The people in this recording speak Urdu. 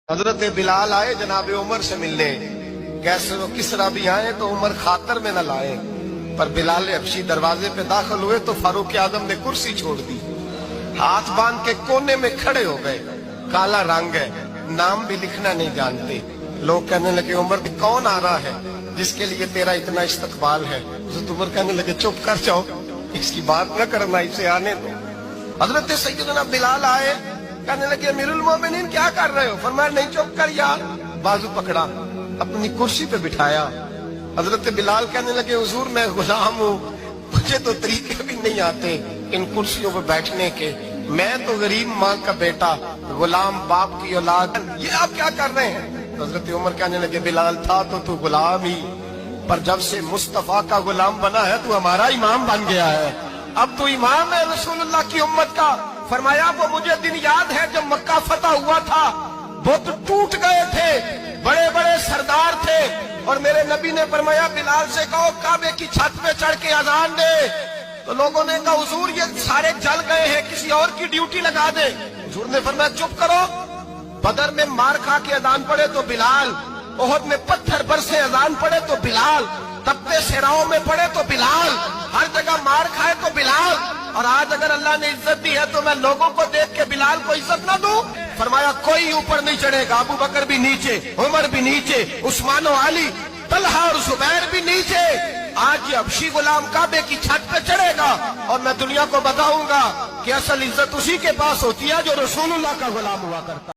حضرت بلال آئے جناب عمر سے ملنے، کیسے وہ کسرا بھی آئے تو عمر خاطر میں نہ لائے، پر بلال حبشی دروازے پہ داخل ہوئے تو فاروق اعظم نے کرسی چھوڑ دی، ہاتھ باندھ کے کونے میں کھڑے ہو گئے۔ کالا رنگ ہے، نام بھی لکھنا نہیں جانتے۔ لوگ کہنے لگے عمر کون آ رہا ہے جس کے لیے تیرا اتنا استقبال ہے؟ حضرت عمر کہنے لگے چپ کر جاؤ، اس کی بات نہ کرنا، اسے آنے دو۔ حضرت سیدنا بلال آئے، کہنے لگے امیر المومنین کیا کر رہے ہو؟ فرمایا نہیں چپ کر یار، بازو پکڑا، اپنی کرسی پہ بٹھایا۔ حضرت بلال کہنے لگے حضور میں غلام ہوں، مجھے تو طریقے بھی نہیں آتے ان کرسیوں پہ بیٹھنے کے، میں تو غریب ماں کا بیٹا، غلام باپ کی اولاد، یہ آپ کیا کر رہے ہیں؟ حضرت عمر کہنے لگے بلال تھا تو غلام ہی، پر جب سے مصطفیٰ کا غلام بنا ہے تو ہمارا امام بن گیا ہے، اب تو امام ہے رسول اللہ کی امت کا۔ فرمایا وہ مجھے دن یاد ہے جب مکہ فتح ہوا تھا، بت ٹوٹ گئے تھے، بڑے بڑے سردار تھے، اور میرے نبی نے فرمایا بلال سے کہو کعبے کی چھت پہ چڑھ کے اذان دے۔ تو لوگوں نے کہا حضور یہ سارے جل گئے ہیں، کسی اور کی ڈیوٹی لگا دے۔ حضور نے فرمایا چپ کرو، بدر میں مار کھا کے اذان پڑے تو بلال، احد میں پتھر برسے اذان پڑے تو بلال، تپتے صحراؤں میں پڑے تو بلال، ہر جگہ مار کھائے تو بلال، اور آج اگر اللہ نے عزت دی ہے تو میں لوگوں کو دیکھ کے بلال کو عزت نہ دوں؟ فرمایا کوئی اوپر نہیں چڑھے گا، ابو بکر بھی نیچے، عمر بھی نیچے، عثمان و علی، طلحہ اور زبیر بھی نیچے۔ آج یہ حبشی غلام کعبے کی چھت پہ چڑھے گا اور میں دنیا کو بتاؤں گا کہ اصل عزت اسی کے پاس ہوتی ہے جو رسول اللہ کا غلام ہوا کرتا ہے۔